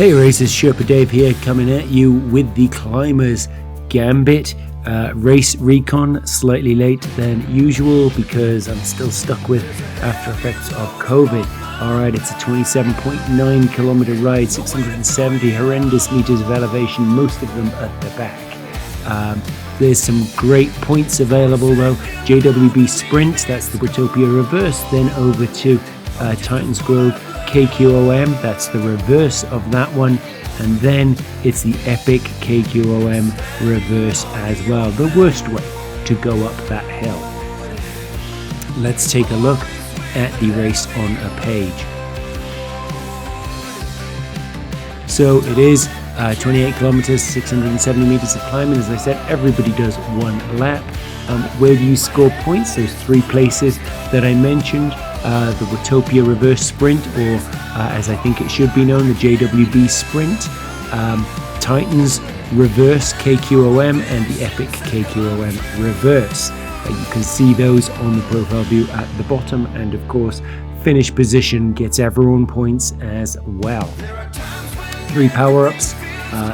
Hey racers, Sherpa Dave here, coming at you with the Climbers Gambit race recon. Slightly late than usual because I'm still stuck with after effects of COVID. Alright, it's a 27.9 kilometer ride, 670 horrendous meters of elevation, most of them at the back. There's some great points available though. JWB Sprint, that's the Watopia reverse, then over to Titans Grove KQOM, that's the reverse of that one, and then it's the epic KQOM reverse as well, the worst way to go up that hill. Let's take a look at the race on a page. So it is 28 kilometers, 670 meters of climbing. As I said, everybody does one lap. Where do you score points? There's three places that I mentioned. The Watopia reverse sprint, or as I think it should be known, the JWB Sprint, Titans reverse KQOM, and the epic KQOM reverse. You can see those on the profile view at the bottom, and of course finish position gets everyone points as well. Three power-ups.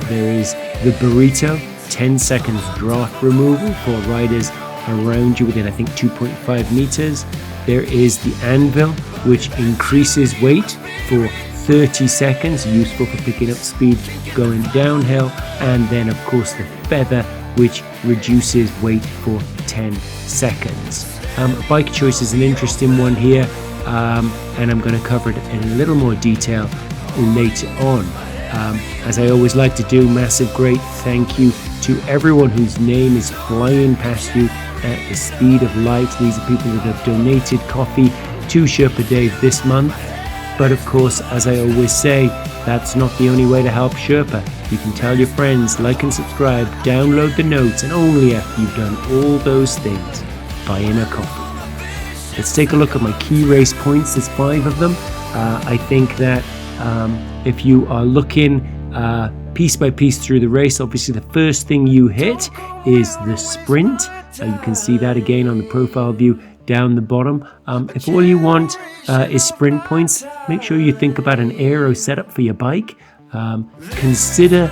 There is the burrito, 10 seconds draft removal for riders around you within I think 2.5 meters. There is the anvil, which increases weight for 30 seconds, useful for picking up speed going downhill. And then of course the feather, which reduces weight for 10 seconds. Bike choice is an interesting one here, and I'm going to cover it in a little more detail later on. As I always like to do, massive great thank you to everyone whose name is flying past you at the speed of light. These are people that have donated coffee to Sherpa Dave this month. But of course, as I always say, that's not the only way to help Sherpa. You can tell your friends, like and subscribe, download the notes, and only after you've done all those things, buy in a coffee. Let's take a look at my key race points. There's 5 of them. I think that if you are looking piece by piece through the race, obviously the first thing you hit is the sprint. You can see that again on the profile view down the bottom. If all you want is sprint points, make sure you think about an aero setup for your bike. Consider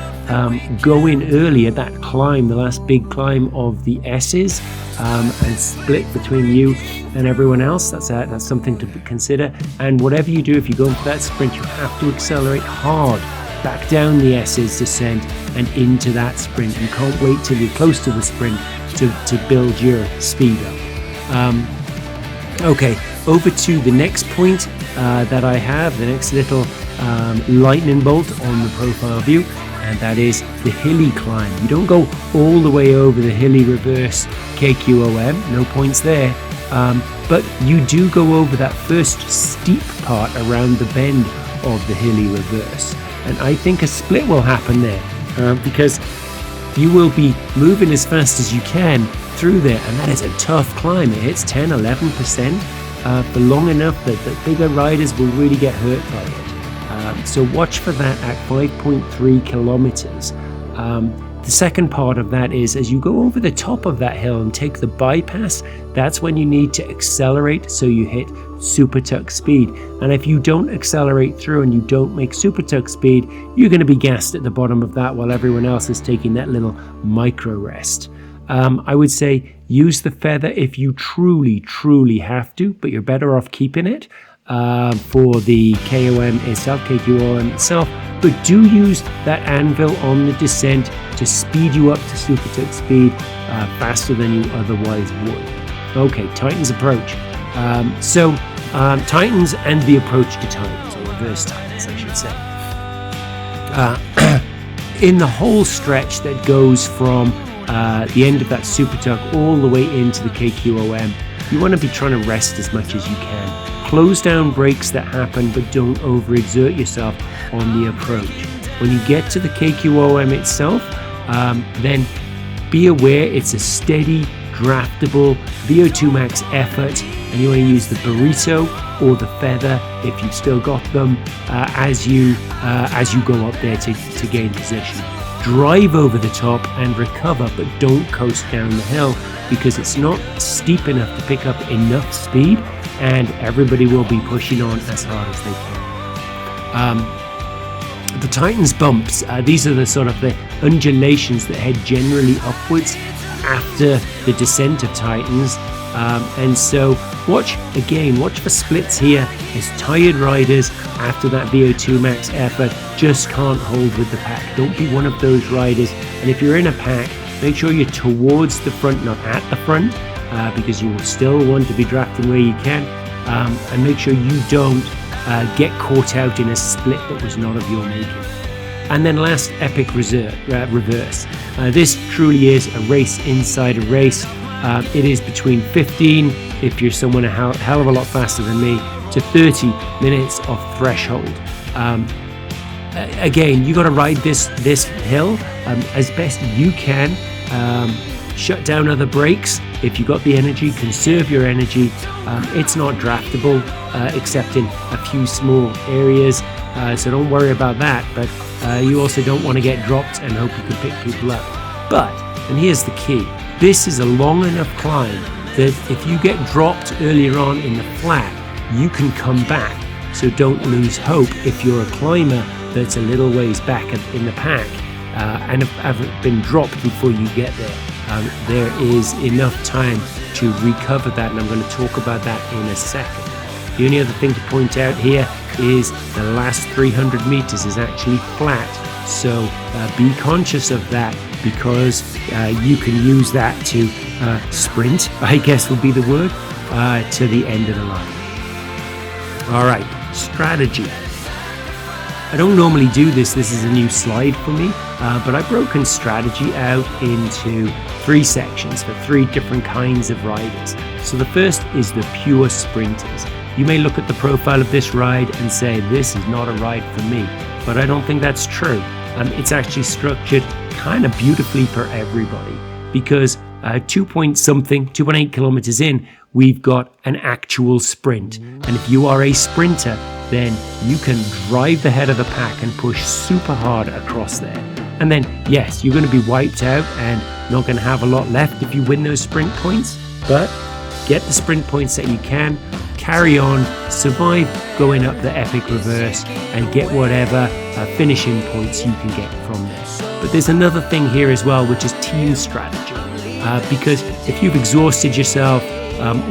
going early at that climb, the last big climb of the S's, and split between you and everyone else. That's something to consider. And whatever you do, if you go for that sprint, you have to accelerate hard back down the S's descent and into that sprint. You can't wait till you're close to the sprint to build your speed up. Okay, over to the next point that I have, the next little lightning bolt on the profile view, and that is the hilly climb. You don't go all the way over the hilly reverse KQOM, no points there, but you do go over that first steep part around the bend of the hilly reverse. And I think a split will happen there because you will be moving as fast as you can through there, and that is a tough climb. It hits 10-11% for long enough that the bigger riders will really get hurt by it. So watch for that at 5.3 kilometers. The second part of that is as you go over the top of that hill and take the bypass, that's when you need to accelerate so you hit super tuck speed. And if you don't accelerate through and you don't make super tuck speed, you're going to be gassed at the bottom of that while everyone else is taking that little micro rest. I would say use the feather if you truly have to, but you're better off keeping it for the KQOM itself. But do use that anvil on the descent to speed you up to super tuck speed faster than you otherwise would. Okay, Titans approach. Titans and the approach to Titans, or reverse Titans, I should say. In the whole stretch that goes from the end of that super tuck all the way into the KQOM, you want to be trying to rest as much as you can. Close down breaks that happen, but don't overexert yourself on the approach. When you get to the KQOM itself, then be aware it's a steady, draftable VO2 max effort, and you want to use the burrito or the feather if you've still got them as you go up there to gain position. Drive over the top and recover, but don't coast down the hill because it's not steep enough to pick up enough speed, and everybody will be pushing on as hard as they can. the Titans bumps, these are the sort of the undulations that head generally upwards after the descent of Titans. And so watch for splits here as tired riders after that VO2 max effort just can't hold with the pack. Don't be one of those riders. And if you're in a pack, make sure you're towards the front, not at the front, because you will still want to be drafting where you can. And make sure you don't get caught out in a split that was not of your making. And then last, epic reverse. This truly is a race inside a race. It is between 15, if you're someone a hell of a lot faster than me, to 30 minutes of threshold. Again, you got to ride this hill as best you can. Shut down other brakes if you got the energy. Conserve your energy. It's not draftable except in a few small areas, so don't worry about that. But you also don't want to get dropped and hope you can pick people up. But, and here's the key, this is a long enough climb that if you get dropped earlier on in the flat, you can come back. So don't lose hope if you're a climber that's a little ways back in the pack and have been dropped before you get there. There is enough time to recover that, and I'm going to talk about that in a second. The only other thing to point out here is the last 300 meters is actually flat, so be conscious of that, because you can use that to sprint, I guess would be the word, to the end of the line. All right, strategy. I don't normally do this. This is a new slide for me, but I've broken strategy out into 3 sections for 3 different kinds of riders. So the first is the pure sprinters. You may look at the profile of this ride and say, this is not a ride for me, but I don't think that's true. It's actually structured kind of beautifully for everybody, because 2.8 kilometers in, we've got an actual sprint. And if you are a sprinter, then you can drive the head of the pack and push super hard across there. And then, yes, you're going to be wiped out and not going to have a lot left if you win those sprint points, but get the sprint points that you can, carry on, survive going up the epic reverse, and get whatever finishing points you can get from there. But there's another thing here as well, which is team strategy. Because if you've exhausted yourself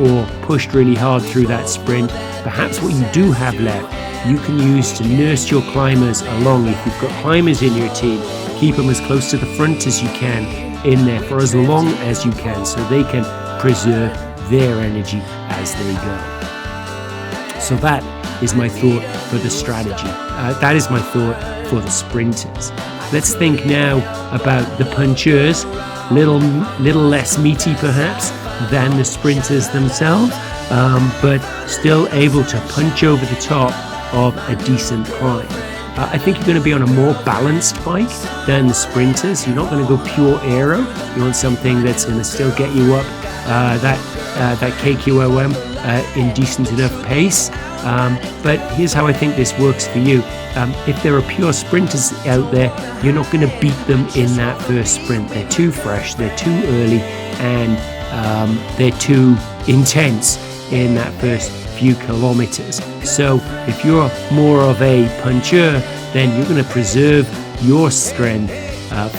or pushed really hard through that sprint, perhaps what you do have left, you can use to nurse your climbers along. If you've got climbers in your team, keep them as close to the front as you can in there for as long as you can, so they can preserve their energy as they go. So that is my thought for the strategy. That is my thought for the sprinters. Let's think now about the punchers, little less meaty perhaps than the sprinters themselves, but still able to punch over the top of a decent climb. I think you're going to be on a more balanced bike than the sprinters. You're not going to go pure aero. You want something that's going to still get you up that KQOM in decent enough pace. But here's how I think this works for you. If there are pure sprinters out there, you're not going to beat them in that first sprint. They're too fresh, they're too early, and they're too intense in that first few kilometers. So if you're more of a puncher, then you're going to preserve your strength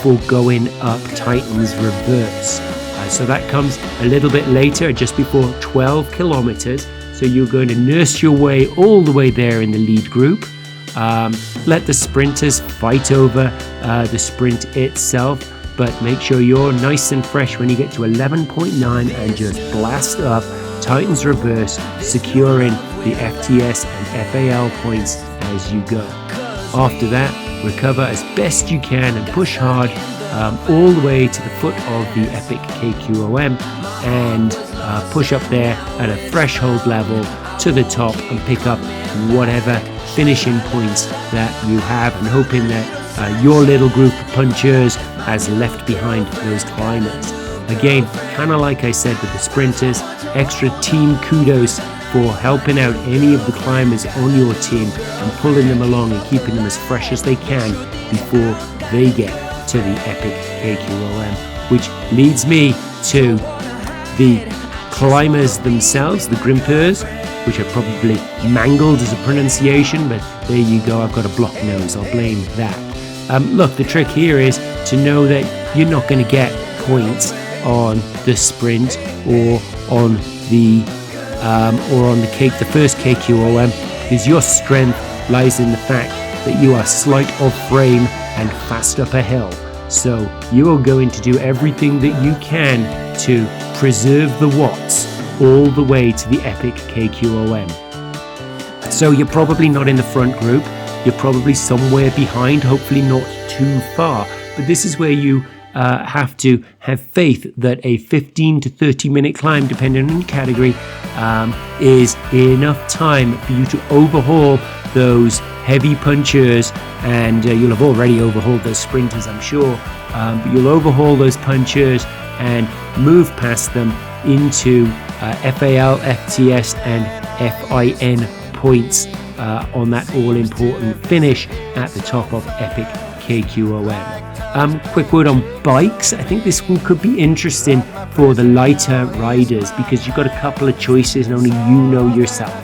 for going up Titan's reverse. So that comes a little bit later, just before 12 kilometers. So you're going to nurse your way all the way there in the lead group. Let the sprinters fight over the sprint itself, but make sure you're nice and fresh when you get to 11.9 and just blast up Titan's reverse, securing the FTS and FAL points as you go. After that, recover as best you can and push hard all the way to the foot of the epic KQOM and push up there at a threshold level to the top and pick up whatever finishing points that you have, and hoping that your little group of punchers has left behind those climbers. Again, kind of like I said with the sprinters, extra team kudos for helping out any of the climbers on your team and pulling them along and keeping them as fresh as they can before they get to the epic KQOM, which leads me to the climbers themselves, the grimpers. which I probably mangled as a pronunciation, but there you go, I've got a blocked nose, I'll blame that. Look, the trick here is to know that you're not going to get points on the sprint or on the first KQOM, because your strength lies in the fact that you are slight of frame and fast up a hill. So you are going to do everything that you can to preserve the watts all the way to the epic KQOM. So you're probably not in the front group, you're probably somewhere behind, hopefully not too far, but this is where you have to have faith that a 15 to 30 minute climb, depending on your category, is enough time for you to overhaul those heavy punchers, and you'll have already overhauled those sprinters, I'm sure, but you'll overhaul those punchers and move past them into FAL, FTS and FIN points on that all-important finish at the top of epic KQOM. Quick word on bikes. I think this one could be interesting for the lighter riders because you've got a couple of choices and only you know yourself,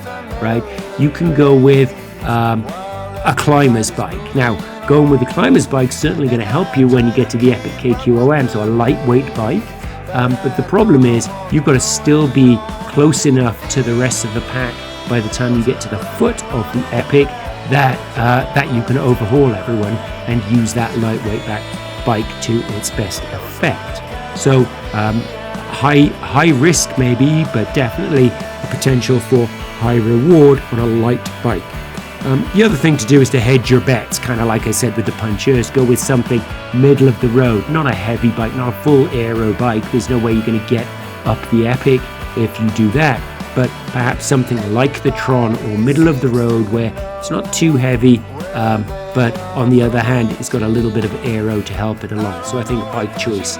right? You can go with a climber's bike. Now, going with the climber's bike is certainly going to help you when you get to the epic KQOM, so a lightweight bike. But the problem is you've got to still be close enough to the rest of the pack by the time you get to the foot of the epic that you can overhaul everyone and use that lightweight bike to its best effect. So high risk maybe, but definitely a potential for high reward on a light bike. The other thing to do is to hedge your bets, kind of like I said with the punchers. Go with something middle of the road, not a heavy bike, not a full aero bike. There's no way you're going to get up the epic if you do that, but perhaps something like the Tron or middle of the road where it's not too heavy, but on the other hand it's got a little bit of aero to help it along. So I think bike choice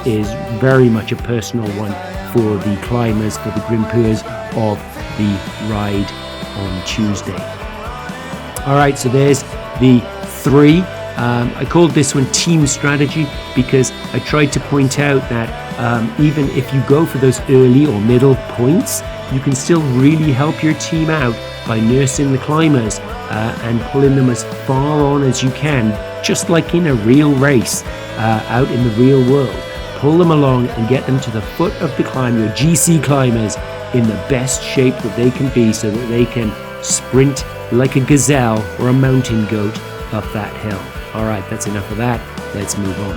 is very much a personal one for the climbers, for the grimpeurs of the ride on Tuesday. Alright, so there's the three. I called this one team strategy because I tried to point out that even if you go for those early or middle points, you can still really help your team out by nursing the climbers and pulling them as far on as you can, just like in a real race out in the real world. Pull them along and get them to the foot of the climb, your GC climbers, in the best shape that they can be so that they can sprint like a gazelle or a mountain goat up that hill. Alright, that's enough of that. Let's move on.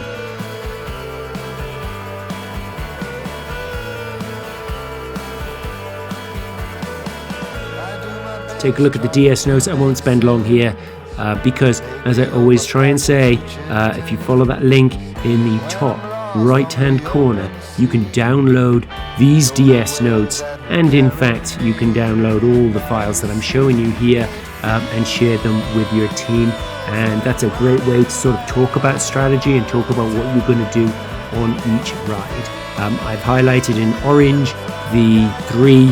Take a look at the DS notes. I won't spend long here because, as I always try and say, if you follow that link in the top right hand corner, you can download these DS notes, and in fact you can download all the files that I'm showing you here and share them with your team, and that's a great way to sort of talk about strategy and talk about what you're going to do on each ride. I've highlighted in orange the 3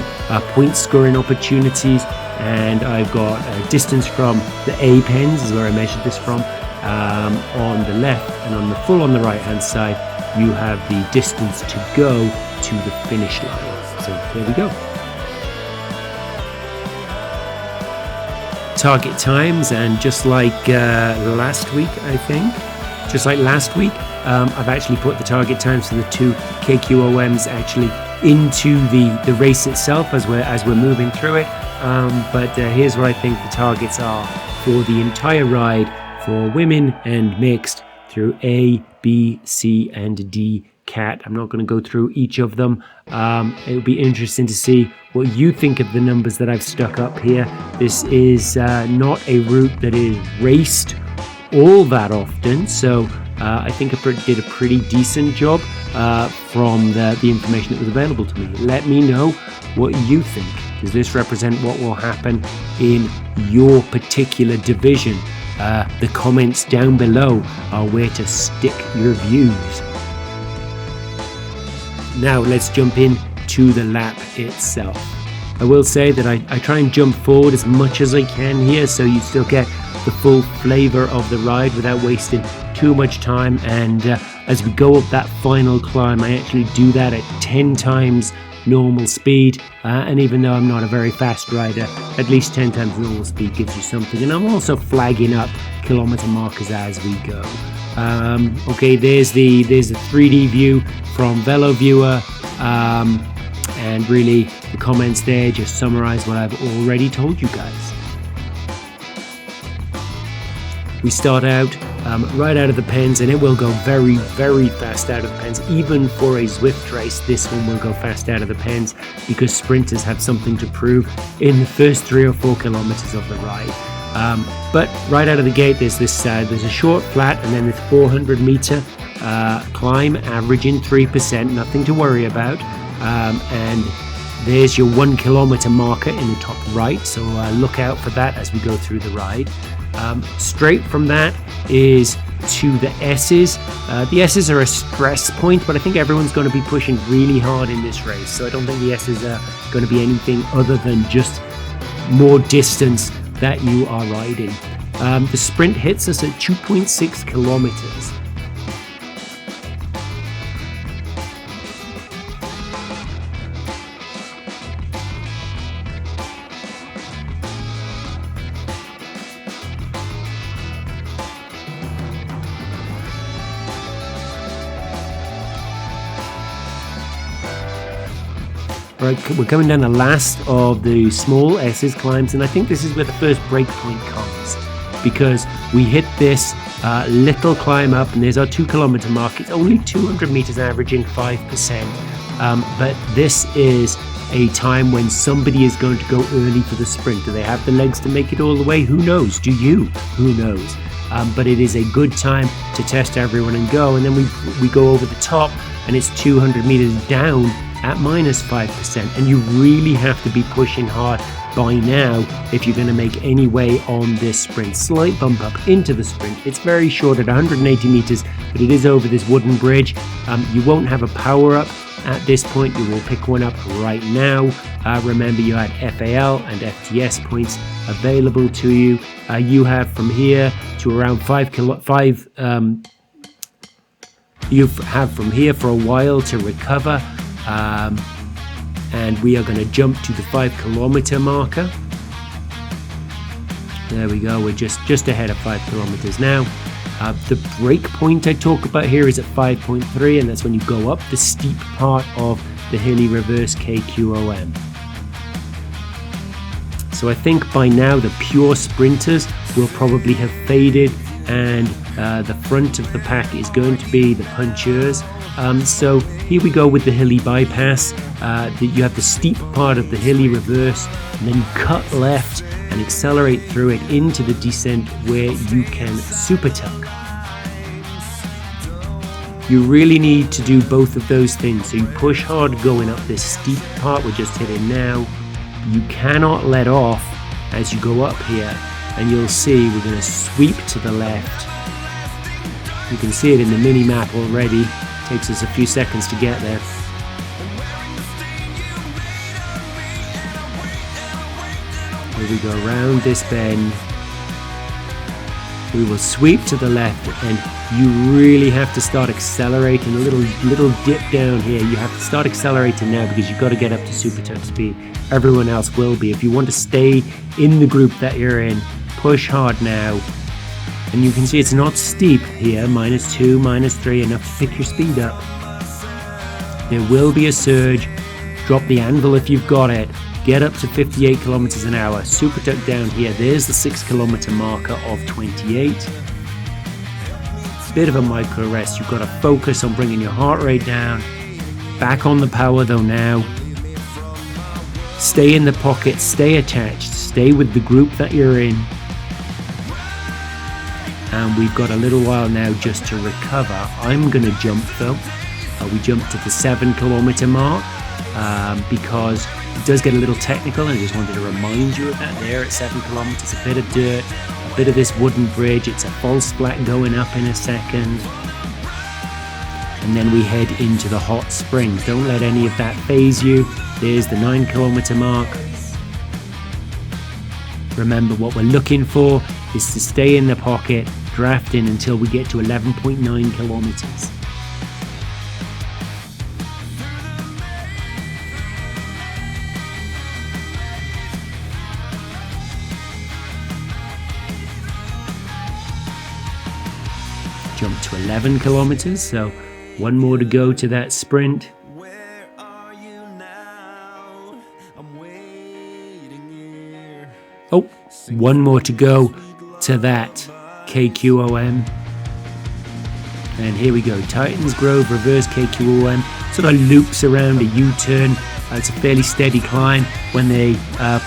point scoring opportunities, and I've got a distance from the A pens is where I measured this from on the left, and on the full on the right hand side you have the distance to go to the finish line. So there we go. Target times, and just like last week, I've actually put the target times for the 2 KQOMs actually into the race itself as we're moving through it. But here's what I think the targets are for the entire ride for women and mixed through A, B, C, and D cat. I'm not going to go through each of them. It'll be interesting to see what you think of the numbers that I've stuck up here. This is not a route that is raced all that often, so I think I did a pretty decent job from the information that was available to me. Let me know what you think. Does this represent what will happen in your particular division? The comments down below are where to stick your views. Now let's jump in to the lap itself. I will say that I try and jump forward as much as I can here so you still get the full flavor of the ride without wasting too much time, and as we go up that final climb I actually do that at 10 times normal speed, and even though I'm not a very fast rider, at least 10 times normal speed gives you something. And I'm also flagging up kilometer markers as we go. Okay, there's the 3D view from Velo Viewer, and really the comments there just summarize what I've already told you guys. We start out right out of the pens, and it will go very, very fast out of the pens. Even for a Zwift race, this one will go fast out of the pens because sprinters have something to prove in the first 3 or 4 kilometers of the ride. But right out of the gate, there's a short flat, and then this 400 meter climb, averaging 3%, nothing to worry about. And there's your 1 kilometer marker in the top right, so look out for that as we go through the ride. Straight from that is to the S's. The S's are a stress point, but I think everyone's going to be pushing really hard in this race, so I don't think the S's are going to be anything other than just more distance that you are riding. The sprint hits us at 2.6 kilometers. Right, we're coming down the last of the small S's climbs, and I think this is where the first break point comes, because we hit this little climb up, and there's our 2 kilometer mark. It's only 200 meters, averaging 5%, but this is a time when somebody is going to go early for the sprint. Do they have the legs to make it all the way? Who knows? Do you? Who knows? But it is a good time to test everyone and go, and then we go over the top, and it's 200 meters down at -5%, and you really have to be pushing hard by now if you're going to make any way on this sprint. Slight bump up into the sprint. It's very short at 180 meters, but it is over this wooden bridge. You won't have a power up at this point. You will pick one up right now. Remember, you had FAL and FTS points available to you. You have from here to around 5 you have from here for a while to recover. And we are going to jump to the 5 kilometer marker. There we go, we're just ahead of 5 kilometers now. The break point I talk about here is at 5.3, and that's when you go up the steep part of the Hilly reverse KQOM. So I think by now the pure sprinters will probably have faded, and the front of the pack is going to be the punchers. So here we go with the Hilly Bypass. You have the steep part of the Hilly reverse, and then you cut left and accelerate through it into the descent where you can super tuck. You really need to do both of those things. So you push hard going up this steep part we're just hitting now. You cannot let off as you go up here, and you'll see we're going to sweep to the left. You can see it in the mini map already. Takes us a few seconds to get there. Here we go around this bend. We will sweep to the left, and you really have to start accelerating. A little dip down here. You have to start accelerating now because you've got to get up to super tuck speed. Everyone else will be. If you want to stay in the group that you're in, push hard now. And you can see it's not steep here, -2, -3, enough to pick your speed up. There will be a surge. Drop the anvil if you've got it. Get up to 58 kilometers an hour. Super tuck down here. There's the 6 kilometer marker of 28. Bit of a micro rest. You've got to focus on bringing your heart rate down. Back on the power though now. Stay in the pocket. Stay attached. Stay with the group that you're in. And we've got a little while now just to recover. I'm going to jump though. We jump to the 7 kilometer mark because it does get a little technical. I just wanted to remind you of that there at 7 kilometers. A bit of dirt, a bit of this wooden bridge. It's a false flat going up in a second. And then we head into the hot spring. Don't let any of that faze you. There's the 9 kilometer mark. Remember, what we're looking for is to stay in the pocket, draft in until we get to 11.9 kilometers. jump to 11 kilometers. So one more to go to that sprint. Oh, one more to go to that KQOM. And here we go, Titans Grove, reverse KQOM, sort of loops around a U-turn. It's a fairly steady climb. When they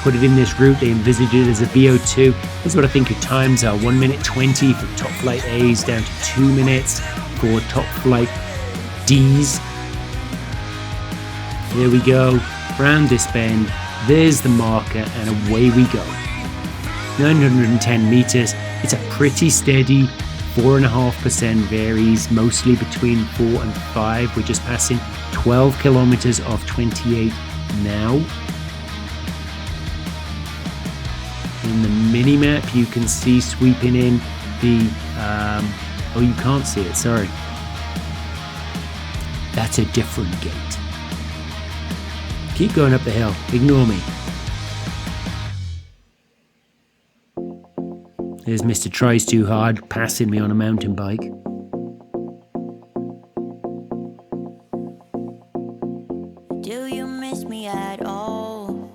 put it in this route, they envisage it as a VO2. That's what I think your times are, 1 minute 20 for top flight A's, down to 2 minutes for top flight D's. Here we go, round this bend, there's the marker, and away we go. 910 meters, it's a pretty steady 4.5% varies, mostly between 4 and 5. We're just passing 12 kilometers of 28 now. In the mini map, you can see sweeping in the, oh, you can't see it, sorry. That's a different gate. Keep going up the hill, ignore me. There's Mr. Tries Too Hard passing me on a mountain bike. Do you miss me at all?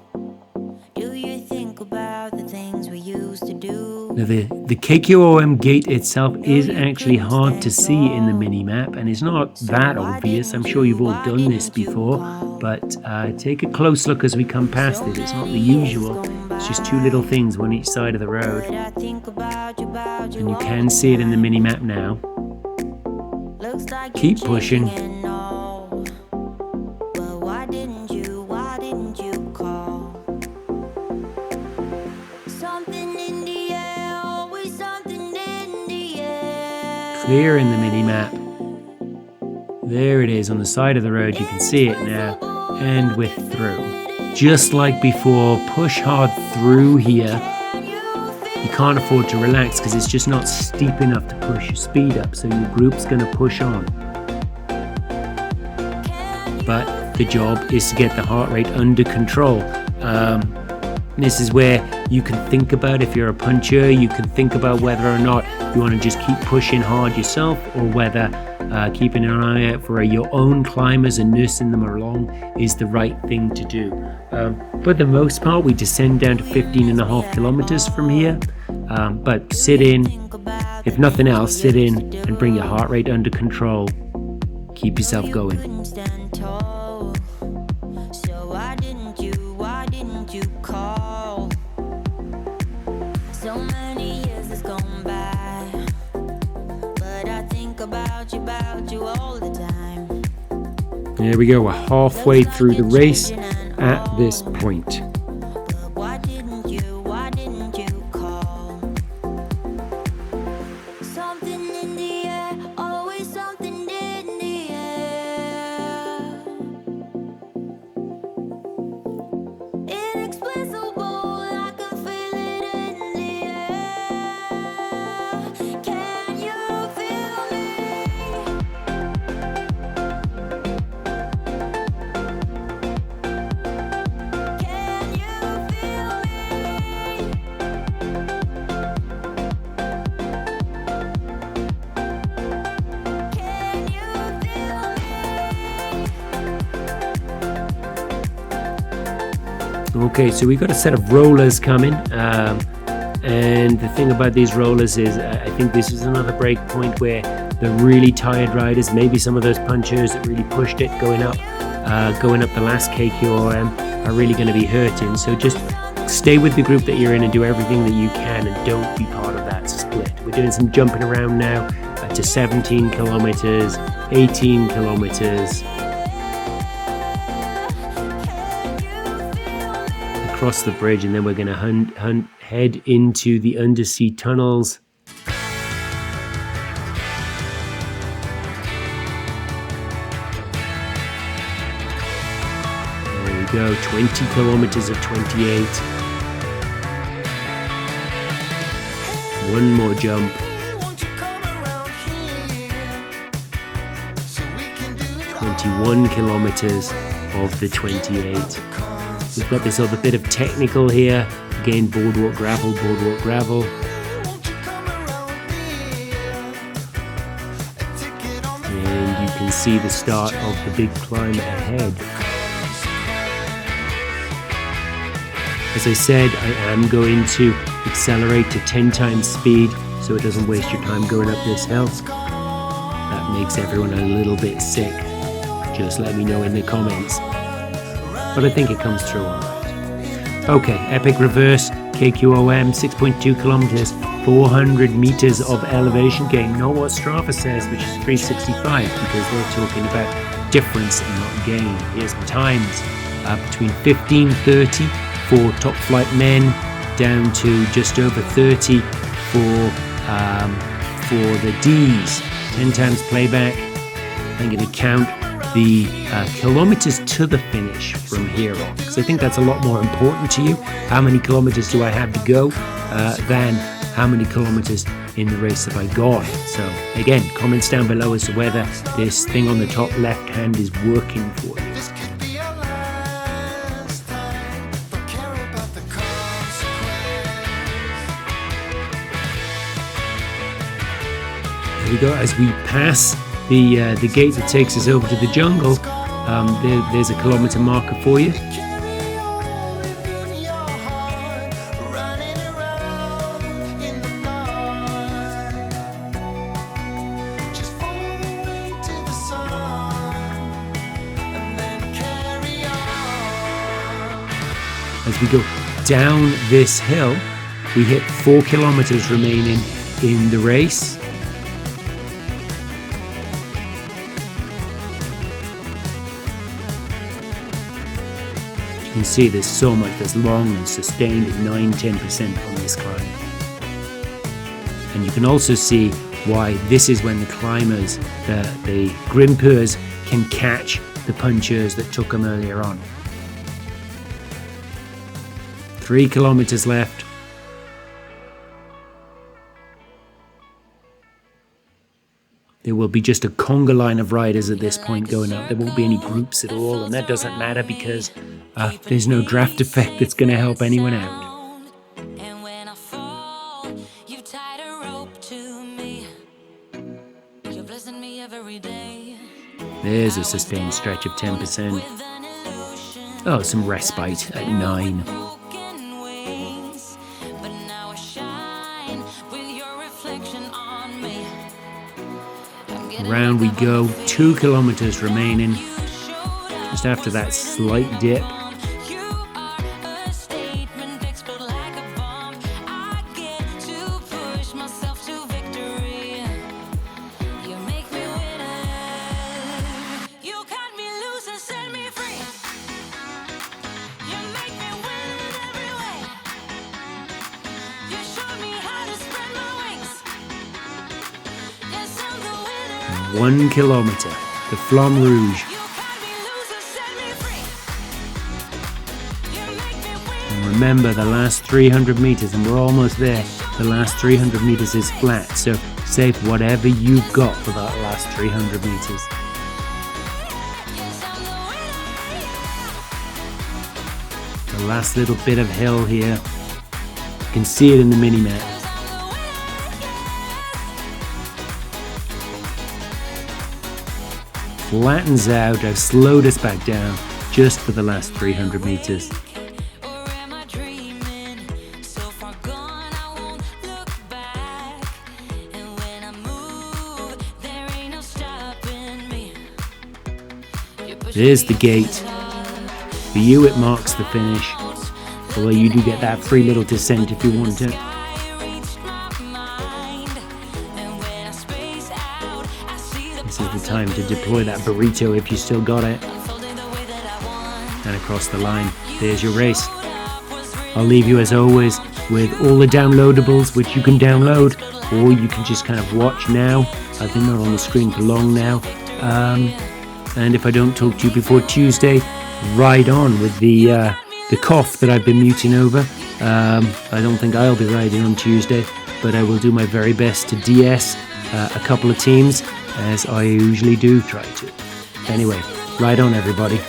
Do you think about the things we used to do? Now the KQOM gate itself is actually hard to see in the mini-map, and it's not that obvious. I'm sure you've all done this before, but take a close look as we come past it. It's not the usual. It's just two little things on each side of the road. And you can see it in the mini-map now. Keep pushing. Clear in the mini-map. There it is on the side of the road. You can see it now. And we're through. Just like before, push hard through here. You can't afford to relax because it's just not steep enough to push your speed up, so your group's going to push on. But the job is to get the heart rate under control. This is where you can think about, if you're a puncher, you can think about whether or not you want to just keep pushing hard yourself, or whether keeping an eye out for your own climbers and nursing them along is the right thing to do. For the most part, we descend down to 15.5 kilometers from here, but sit in, if nothing else, sit in and bring your heart rate under control. Keep yourself going. So many years has gone by, but I think about you all the time. There we go, we're halfway through the race at this point. Why didn't you call? Something in the air, always something in the air. Inexplicable, I can feel it in the air. Can you feel me? Can you feel me? Can you feel me? Okay, so we've got a set of rollers coming, and the thing about these rollers is I think this is another break point where the really tired riders, maybe some of those punchers that really pushed it going up the last KQOM, are really going to be hurting. So just stay with the group that you're in and do everything that you can, and don't be part of that split. We're doing some jumping around now to 17 kilometers, 18 kilometers. Across the bridge, and then we're going to head into the undersea tunnels. There we go, 20 kilometers of 28. One more jump. 21 kilometers of the 28. We've got this other bit of technical here. Again, boardwalk, gravel, boardwalk, gravel. can see the start of the big climb ahead. As I said, I am going to accelerate to 10 times speed so it doesn't waste your time going up this hill. That makes everyone a little bit sick. Just let me know in the comments. But I think it comes through all right. Okay, epic reverse, KQOM, 6.2 kilometers, 400 meters of elevation gain. Not what Strava says, which is 365, because they're talking about difference and not gain. Here's the times. Between 15:30 for top flight men, down to just over 30 for the Ds. 10 times playback. I'm going to count the kilometers to the finish from here on, because I think that's a lot more important to you. How many kilometers do I have to go than how many kilometers in the race have I gone? So again, comments down below as to whether this thing on the top left hand is working for you. Here we go, as we pass the gate that takes us over to the jungle. There's a kilometer marker for you. As we go down this hill, we hit 4 kilometers remaining in the race. You can see there's so much that's long and sustained at 9-10% on this climb. And you can also see why this is when the climbers, the grimpers, can catch the punchers that took them earlier on. 3 kilometers left. There will be just a conga line of riders at this point going up. There won't be any groups at all, and that doesn't matter because there's no draft effect that's going to help anyone out. And when I fall, you tied a rope to me. You're blessing me every day. There's a sustained stretch of 10%. Oh, some respite at 9. But now I shine with your reflection on me. Round we go, 2 kilometers remaining. Just after that slight dip. One kilometer, the Flamme Rouge. And remember, the last 300 meters, and we're almost there, the last 300 meters is flat, so save whatever you've got for that last 300 meters. The last little bit of hill here, you can see it in the mini-map. Flattens out. I've slowed us back down just for the last 300 meters. There's the gate. For you it marks the finish, although you do get that free little descent if you want it. This is the time to deploy that burrito if you still got it. And across the line, there's your race. I'll leave you as always with all the downloadables which you can download, or you can just kind of watch now. I think they're on the screen for long now. And if I don't talk to you before Tuesday, ride on with the cough that I've been muting over. I don't think I'll be riding on Tuesday, but I will do my very best to DS a couple of teams, as I usually do try to. Anyway, ride on everybody.